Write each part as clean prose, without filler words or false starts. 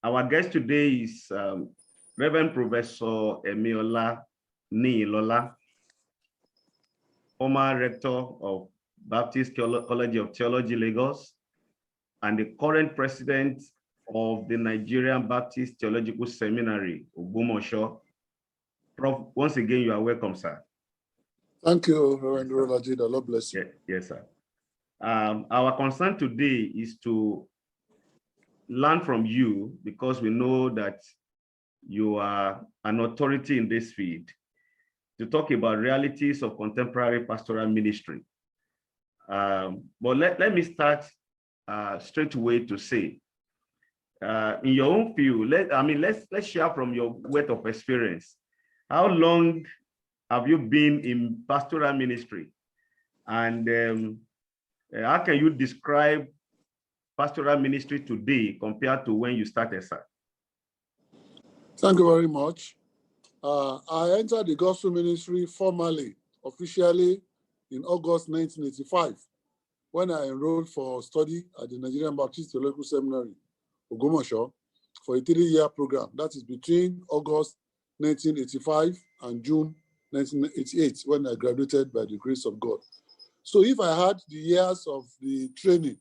Our guest today is Reverend Professor Emiola Nihinlola, former rector of Baptist College of Theology, Lagos, and the current president of the Nigerian Baptist Theological Seminary, Ogbomoso. Prof, once again, you are welcome, sir. Thank you, Reverend Nihinlola. The Lord bless you. Yes, sir. Our concern today is to learn from you, because we know that you are an authority in this field, to talk about realities of contemporary pastoral ministry. But let me start straight away to say, in your own field, let's share from your weight of experience. How long have you been in pastoral ministry, and how can you describe pastoral ministry today compared to when you started, sir? Thank you very much. I entered the gospel ministry formally, officially, in August 1985, when I enrolled for study at the Nigerian Baptist Theological Seminary, Ogbomoso, for a 3-year program. That is between August 1985 and June 1988, when I graduated by the grace of God. So if I had the years of the training,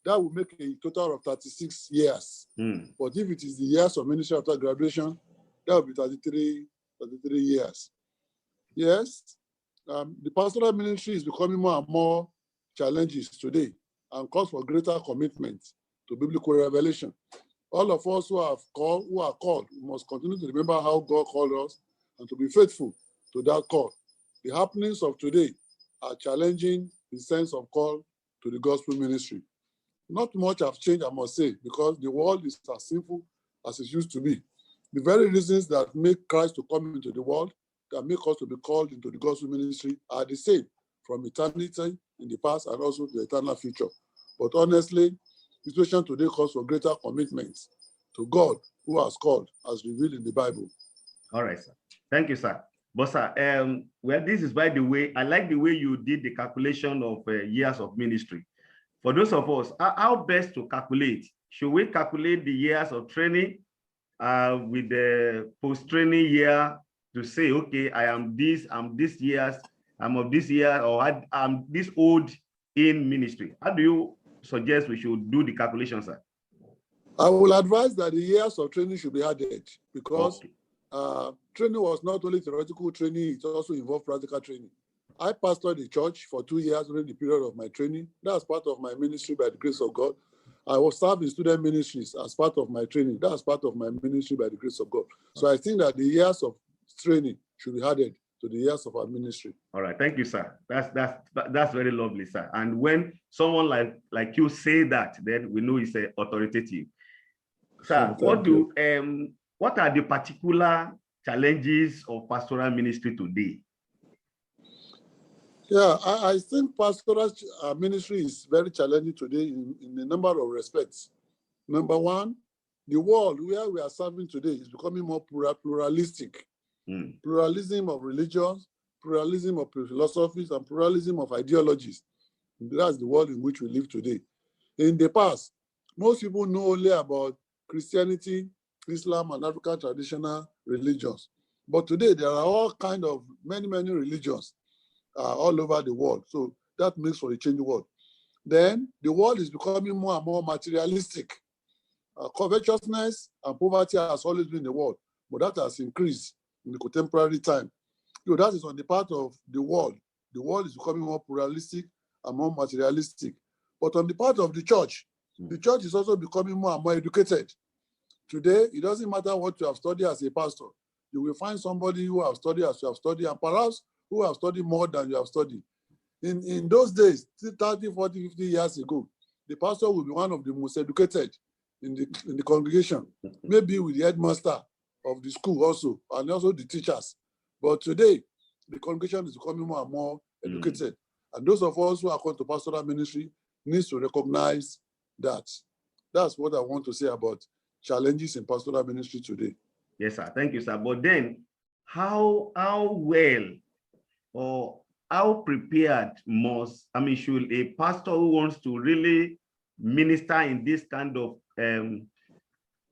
that would make a total of 36 years. But if it is the years of ministry after graduation, that would be 33 years. Yes, the pastoral ministry is becoming more and more challenges today and calls for greater commitment to biblical revelation. All of us who are called, we must continue to remember how God called us and to be faithful to that call. The happenings of today are challenging the sense of call to the gospel ministry. Not much have changed, I must say, because the world is as sinful as it used to be. The very reasons that make Christ to come into the world, that make us to be called into the gospel ministry, are the same from eternity in the past and also the eternal future. But honestly, the situation today calls for greater commitment to God who has called, as revealed in the Bible. All right, sir. Thank you, sir. But sir, well, this is, by the way, I like the way you did the calculation of years of ministry. For those of us, how best to calculate? Should we calculate the years of training with the post-training year to say, okay, I'm this years, I'm of this year, or I'm this old in ministry? How do you suggest we should do the calculation, sir? I will advise that the years of training should be added, because training was not only theoretical training, it also involved practical training. I pastored the church for 2 years during the period of my training. That's part of my ministry by the grace of God. I was served in student ministries as part of my training. That's part of my ministry by the grace of God. So I think that the years of training should be added to the years of our ministry. All right, thank you, sir. That's very lovely, sir. And when someone like you say that, then we know it's authoritative. Sir, what are the particular challenges of pastoral ministry today? Yeah, I think pastoral ministry is very challenging today in a number of respects. Number one, the world where we are serving today is becoming more pluralistic. Pluralism of religions, pluralism of philosophies, and pluralism of ideologies. That's the world in which we live today. In the past, most people know only about Christianity, Islam, and African traditional religions. But today, there are all kinds of many religions all over the world. So that makes for a changing world. Then the world is becoming more and more materialistic. Covetousness and poverty has always been in the world, but that has increased in the contemporary time. So that is on the part of the world. The world is becoming more pluralistic and more materialistic. But on the part of the church is also becoming more and more educated. Today, it doesn't matter what you have studied as a pastor. You will find somebody who has studied as you have studied, and perhaps who have studied more than you have studied. In those days, 30, 40, 50 years ago, the pastor will be one of the most educated in the congregation, maybe with the headmaster of the school also, and also the teachers. But today, the congregation is becoming more and more educated. And those of us who are called to pastoral ministry needs to recognize that. That's what I want to say about challenges in pastoral ministry today. Yes, sir. Thank you, sir. But then, how well or how prepared should a pastor who wants to really minister in this kind of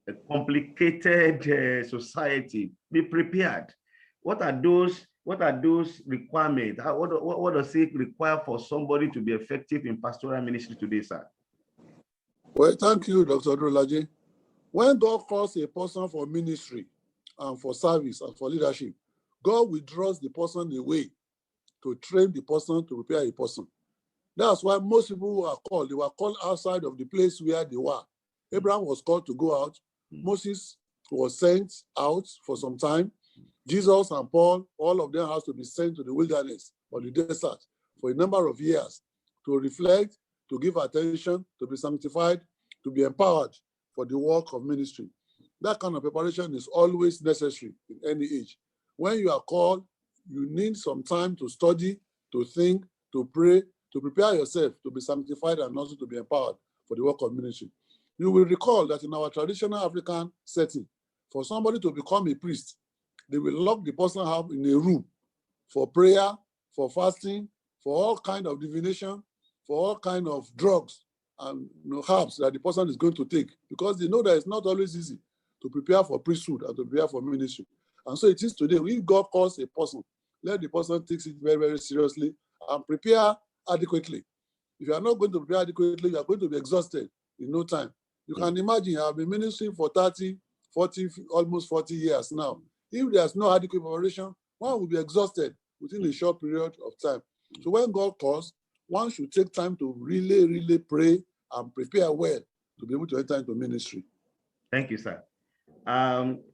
a complicated society. Be prepared. What are those requirements? What does it require for somebody to be effective in pastoral ministry today, sir? Well, thank you, Dr. Odrolaje. When God calls a person for ministry and for service and for leadership, God withdraws the person away to train the person, to prepare a person. That's why most people who are called, they were called outside of the place where they were. Abraham was called to go out. Moses was sent out for some time. Jesus and Paul, all of them has to be sent to the wilderness or the desert for a number of years to reflect, to give attention, to be sanctified, to be empowered for the work of ministry. That kind of preparation is always necessary in any age. When you are called, you need some time to study, to think, to pray, to prepare yourself to be sanctified and also to be empowered for the work of ministry. You will recall that in our traditional African setting, for somebody to become a priest, they will lock the person up in a room for prayer, for fasting, for all kind of divination, for all kind of drugs and herbs that the person is going to take, because they know that it's not always easy to prepare for priesthood and to prepare for ministry. And so it is today. If God calls a person, let the person take it very, very seriously and prepare adequately. If you are not going to prepare adequately, you are going to be exhausted in no time. You can imagine, I have been ministering for 30, 40, almost 40 years now. If there's no adequate preparation, one will be exhausted within a short period of time. So when God calls, one should take time to really, really pray and prepare well to be able to enter into ministry. Thank you, sir.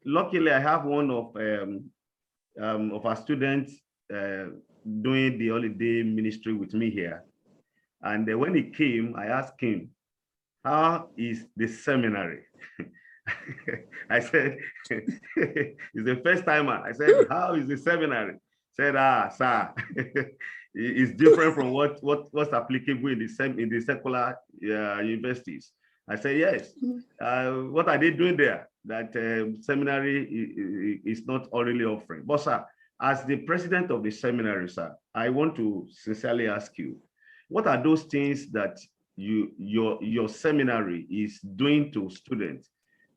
Luckily, I have one of our students doing the holiday ministry with me here. And when he came, I asked him, how is the seminary? I said, it's the first timer. I said, how is the seminary? He said, sir, it's different from what's applicable in the secular universities. I said, yes. What are they doing there that seminary is not really offering? But sir, as the president of the seminary, sir, I want to sincerely ask you, what are those things that your seminary is doing to students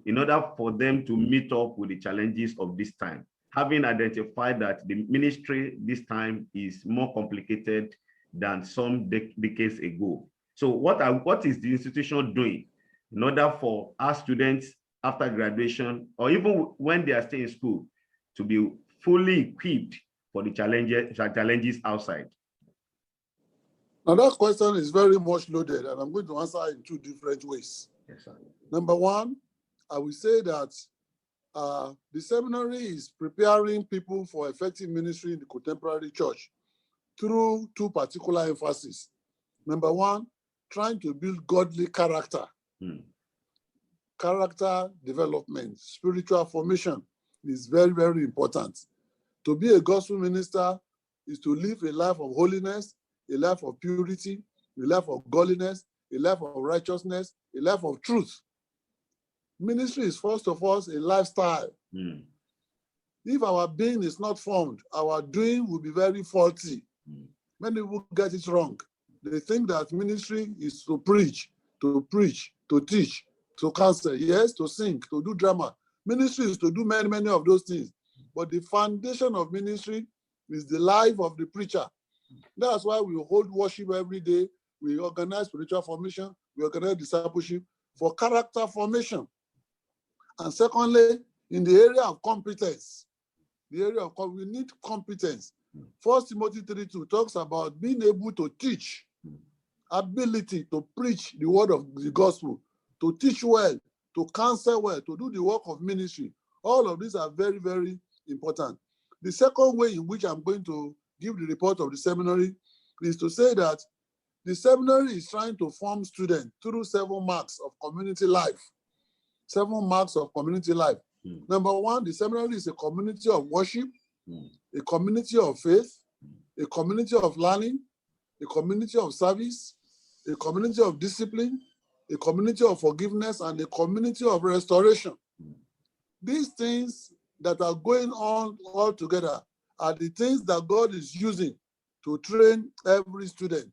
in order for them to meet up with the challenges of this time, having identified that the ministry this time is more complicated than some decades ago? So what is the institution doing in order for our students after graduation, or even when they are still in school, to be fully equipped for the challenges outside? Now that question is very much loaded, and I'm going to answer in two different ways. Yes, sir. Number one, I will say that the seminary is preparing people for effective ministry in the contemporary church through two particular emphases. Number one, trying to build godly character, character development, spiritual formation is very, very important. To be a gospel minister is to live a life of holiness, a life of purity, a life of godliness, a life of righteousness, a life of truth. Ministry is first of all a lifestyle. If our being is not formed, our doing will be very faulty. Many people get it wrong. They think that ministry is to preach, to teach, to counsel, yes, to sing, to do drama. Ministry is to do many, many of those things. But the foundation of ministry is the life of the preacher. That's why we hold worship every day. We organize spiritual formation. We organize discipleship for character formation. And secondly, in the area of competence, we need competence. 1 Timothy 3:2 talks about being able to teach, ability to preach the word of the gospel, to teach well, to counsel well, to do the work of ministry. All of these are very, very important. The second way in which I'm going to give the report of the seminary is to say that the seminary is trying to form students through 7 marks of community life. 7 marks of community life. Number one, the seminary is a community of worship, a community of faith, a community of learning, a community of service, a community of discipline, a community of forgiveness, and a community of restoration. These things that are going on all together are the things that God is using to train every student.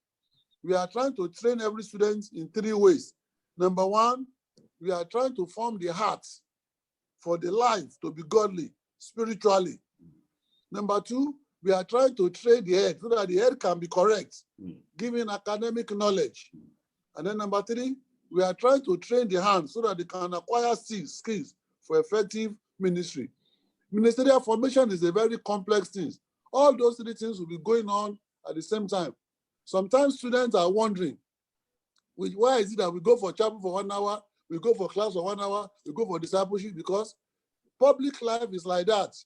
We are trying to train every student in 3 ways. Number one, we are trying to form the heart for the life to be godly, spiritually. Number two, we are trying to train the head so that the head can be correct, giving academic knowledge. And then number three, we are trying to train the hands so that they can acquire skills for effective ministry. Ministerial formation is a very complex thing. All those three things will be going on at the same time. Sometimes students are wondering, why is it that we go for chapel for 1 hour, we go for class for 1 hour, we go for discipleship? Because public life is like that.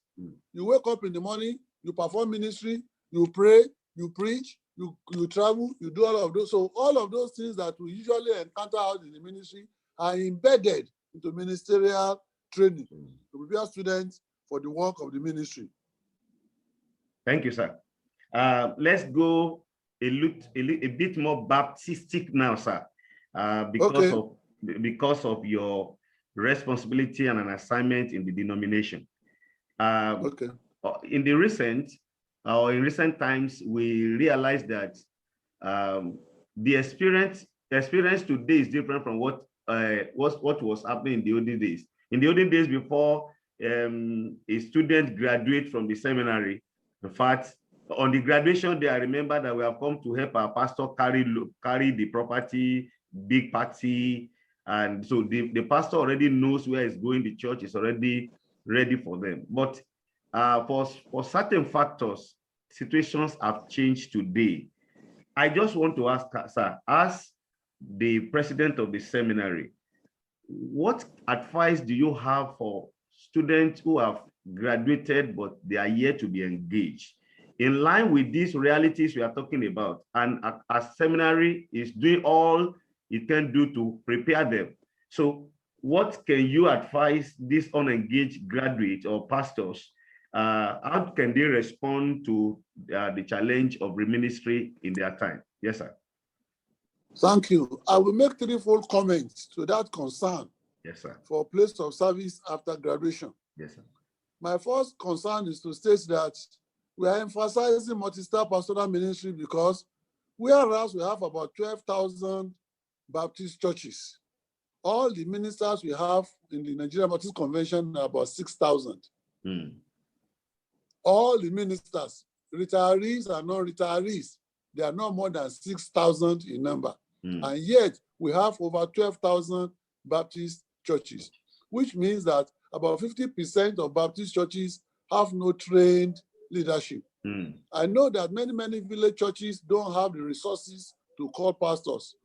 You wake up in the morning, you perform ministry, you pray, you preach, you travel, you do all of those. So all of those things that we usually encounter out in the ministry are embedded into ministerial training to prepare students for the work of the ministry. Thank you, sir. Let's go a bit more Baptistic now, sir, because of your responsibility and an assignment in the denomination. In recent times, we realized that the experience today is different from what was happening in the olden days. In the olden days, before a student graduates from the seminary, in fact, on the graduation day, I remember that we have come to help our pastor carry the property, big party, and so the pastor already knows where it's going. The church is already ready for them. But for certain factors, situations have changed today. I just want to ask, sir, as the president of the seminary, what advice do you have for students who have graduated but they are yet to be engaged in line with these realities we are talking about, and a seminary is doing all it can do to prepare them? So what can you advise these unengaged graduates or pastors? How can they respond to the challenge of ministry in their time? Yes, sir. Thank you. I will make threefold comments to that concern. Yes, sir. For place of service after graduation. Yes, sir. My first concern is to state that we are emphasizing multi-star pastoral ministry because whereas we have about 12,000 Baptist churches, all the ministers we have in the Nigerian Baptist Convention are about 6,000. All the ministers, retirees and non-retirees, they are not more than 6,000 in number. And yet we have over 12,000 Baptist churches, which means that about 50% of Baptist churches have no trained leadership. I know that many village churches don't have the resources to call pastors,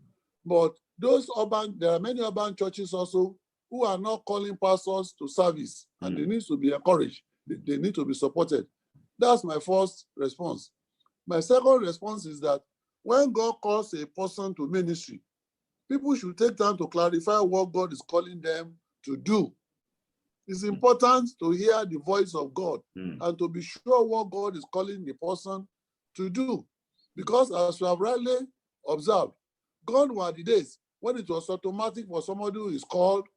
but there are many urban churches also who are not calling pastors to service, and they need to be encouraged. They need to be supported. That's my first response. My second response is that when God calls a person to ministry, people should take time to clarify what God is calling them to do. It's important to hear the voice of God and to be sure what God is calling the person to do. Because as we have rightly observed, gone were the days when it was automatic for somebody who is called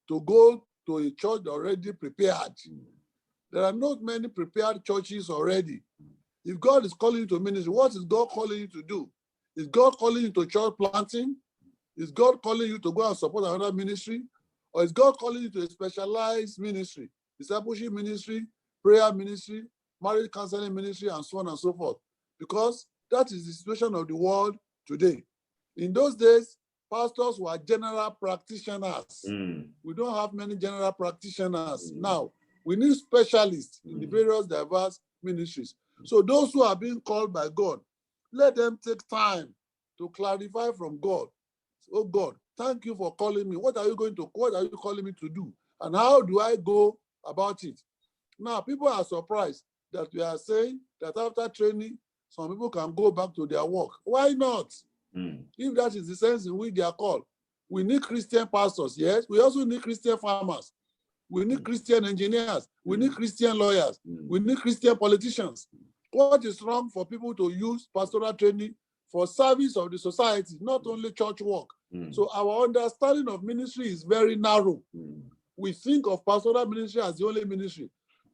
to go to a church already prepared. There are not many prepared churches already. If God is calling you to ministry, what is God calling you to do? Is God calling you to church planting? Is God calling you to go and support another ministry? Or is God calling you to a specialized ministry, discipleship ministry, prayer ministry, marriage counseling ministry, and so on and so forth? Because that is the situation of the world today. In those days, pastors were general practitioners. We don't have many general practitioners now. We need specialists in the various diverse ministries. So those who are being called by God, let them take time to clarify from God. Oh God, thank you for calling me. What are you calling me to do? And how do I go about it? Now, people are surprised that we are saying that after training, some people can go back to their work. Why not? If that is the sense in which they are called. We need Christian pastors, yes. We also need Christian farmers. We need Christian engineers. We need Christian lawyers. We need Christian politicians. What is wrong for people to use pastoral training for service of the society, not only church work? So our understanding of ministry is very narrow. We think of pastoral ministry as the only ministry.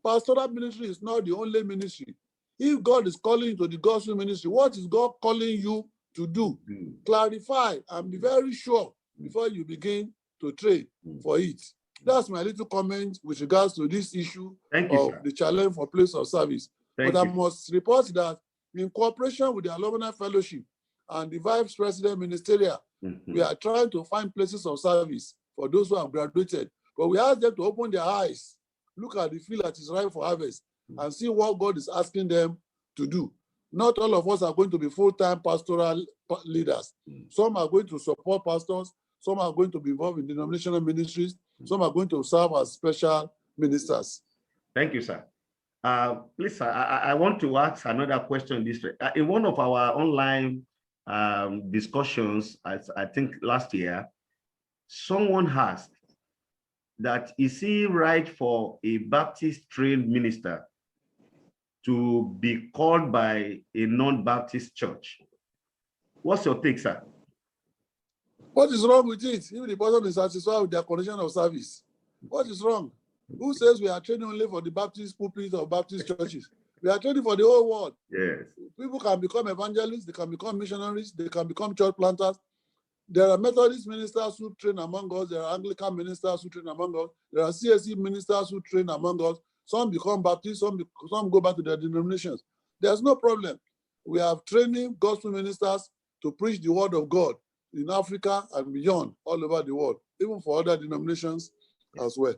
Pastoral ministry is not the only ministry. If God is calling you to the gospel ministry, what is God calling you to do? Clarify and be very sure before you begin to train for it. That's my little comment with regards to this issue Thank you, of sir. the challenge for place of service. Thank But I you. must report that in cooperation with the Alumni Fellowship and the Vice President Ministerial, we are trying to find places of service for those who have graduated. But we ask them to open their eyes, look at the field that is ripe for harvest, and see what God is asking them to do. Not all of us are going to be full-time pastoral leaders. Some are going to support pastors. Some are going to be involved in denominational ministries. Some are going to serve as special ministers. Thank you, sir. Please, sir, I want to ask another question. In one of our online discussions, I think last year, someone asked that is it right for a Baptist trained minister to be called by a non-Baptist church? What's your take, sir? What is wrong with it? If the person is satisfied with their condition of service, what is wrong? Who says we are training only for the Baptist pulpits or Baptist churches? We are training for the whole world. Yes. People can become evangelists, they can become missionaries, they can become church planters. There are Methodist ministers who train among us. There are Anglican ministers who train among us. There are CSE ministers who train among us. Some become Baptist, some go back to their denominations. There's no problem. We have training gospel ministers to preach the word of God in Africa and beyond, all over the world, even for other denominations as well.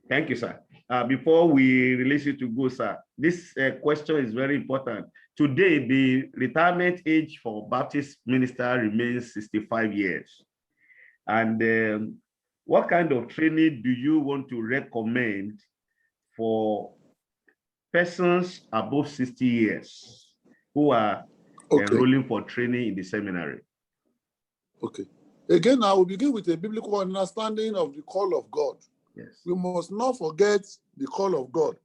Thank you, sir. Before we release you to go, sir, this question is very important. Today, the retirement age for Baptist minister remains 65 years. And what kind of training do you want to recommend for persons above 60 years who are enrolling for training in the seminary? Okay. Again, I will begin with a biblical understanding of the call of God. Yes. We must not forget the call of God,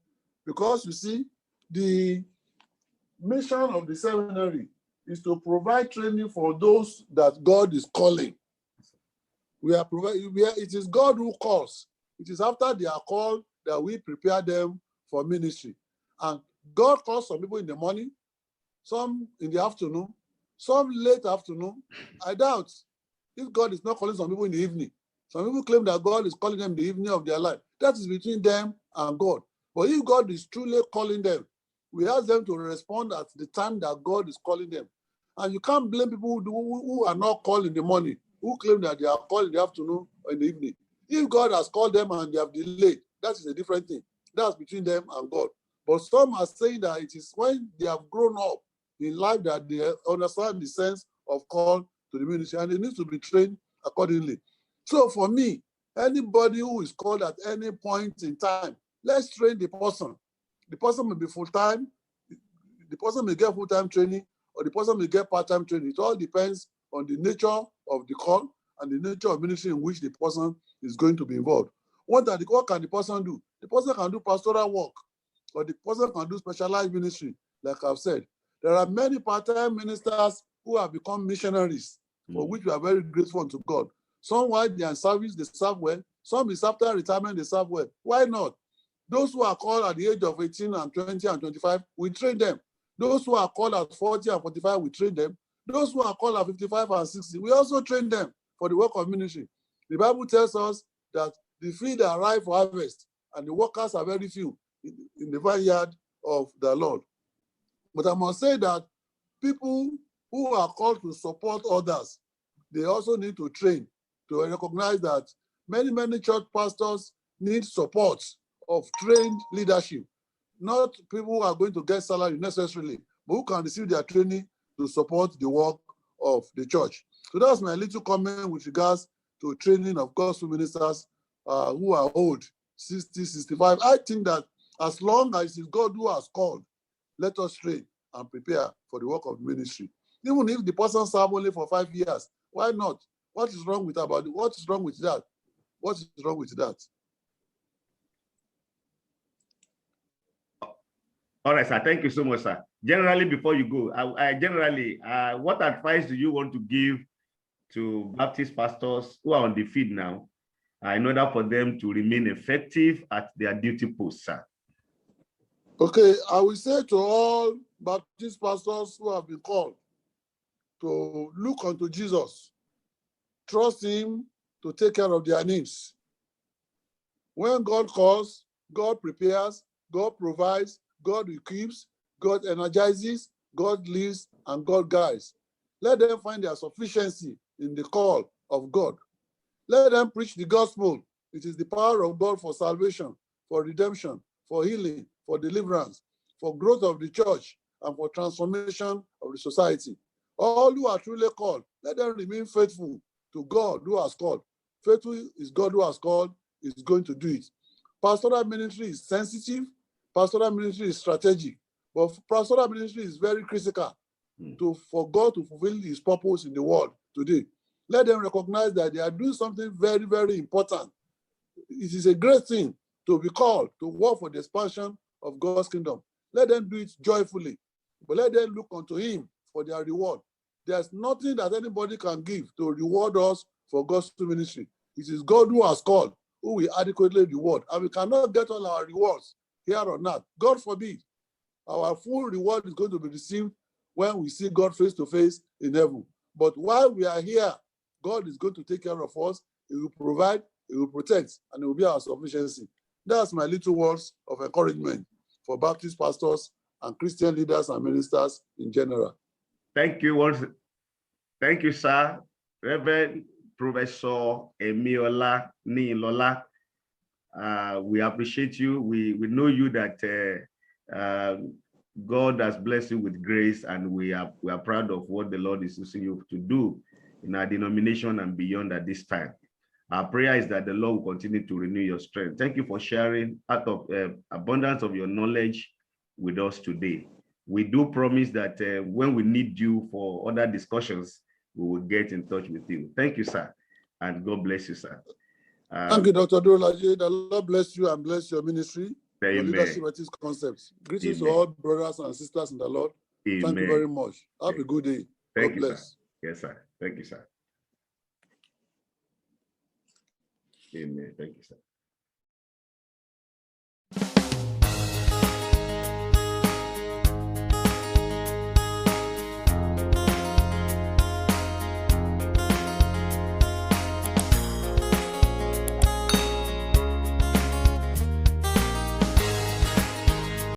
because you see, the mission of the seminary is to provide training for those that God is calling. It is God who calls. It is after they are called that we prepare them for ministry. And God calls some people in the morning, some in the afternoon, some late afternoon. I doubt if God is not calling some people in the evening. Some people claim that God is calling them in the evening of their life. That is between them and God. But if God is truly calling them, we ask them to respond at the time that God is calling them. And you can't blame people who are not called in the morning, who claim that they are called in the afternoon or in the evening. If God has called them and they have delayed, that is a different thing. That's between them and God. But some are saying that it is when they have grown up in life that they understand the sense of call to the ministry, and they need to be trained accordingly. So for me, anybody who is called at any point in time, let's train the person. The person may be full-time, the person may get full-time training, or the person may get part-time training. It all depends on the nature of the call and the nature of ministry in which the person is going to be involved. What can the person do? The person can do pastoral work, or the person can do specialized ministry, like I've said. There are many part-time ministers who have become missionaries, for which we are very grateful to God. Some, while they are in service, they serve well. Some is after retirement, they serve well. Why not? Those who are called at the age of 18 and 20 and 25, we train them. Those who are called at 40 and 45, we train them. Those who are called at 55 and 60, we also train them for the work of ministry. The Bible tells us that the field are ripe for harvest, and the workers are very few in the vineyard of the Lord. But I must say that people who are called to support others, they also need to train to recognize that many church pastors need support of trained leadership, not people who are going to get salary necessarily, but who can receive their training to support the work of the church. So that's my little comment with regards to training of gospel ministers who are old, 60, 65. I think that as long as it's God who has called, let us train and prepare for the work of ministry. Even if the person served only for 5 years, why not? What is wrong with that? What is wrong with that? What is wrong with that? All right, sir. Thank you so much, sir. Generally, before you go, what advice do you want to give to Baptist pastors who are on the field now in order for them to remain effective at their duty posts, sir? Okay, I will say to all Baptist pastors who have been called to look unto Jesus, trust him to take care of their needs. When God calls, God prepares, God provides, God equips, God energizes, God leads, and God guides. Let them find their sufficiency in the call of God. Let them preach the gospel. It is the power of God for salvation, for redemption, for healing, for deliverance, for growth of the church, and for transformation of the society. All who are truly called, let them remain faithful to God who has called. Faithful is God who has called, is going to do it. Pastoral ministry is sensitive. Pastoral ministry is strategic. But pastoral ministry is very critical for God to fulfill his purpose in the world today. Let them recognize that they are doing something very, very important. It is a great thing to be called to work for the expansion of God's kingdom. Let them do it joyfully, but let them look unto him for their reward. There's nothing that anybody can give to reward us for God's ministry. It is God who has called, who will adequately reward. And we cannot get all our rewards here on earth. God forbid. Our full reward is going to be received when we see God face to face in heaven. But while we are here, God is going to take care of us. He will provide, he will protect, and it will be our sufficiency. That's my little words of encouragement for Baptist pastors and Christian leaders and ministers in general. Thank you. Thank you, sir. Reverend Professor Emiola Nihinlola. We appreciate you. We know you that God has blessed you with grace, and we are proud of what the Lord is using you to do in our denomination and beyond at this time. Our prayer is that the Lord will continue to renew your strength. Thank you for sharing out of abundance of your knowledge with us today. We do promise that when we need you for other discussions, we will get in touch with you. Thank you, sir, and God bless you, sir. Thank you, Dr. Dolaje. The Lord bless you and bless your ministry, Amen. your leadership at this concepts. Greetings Amen. to all brothers and sisters in the Lord. Amen. Thank you very much. Have a good day. Thank God you, bless. Sir. Yes, sir. Thank you, sir. Amen. Thank you, sir.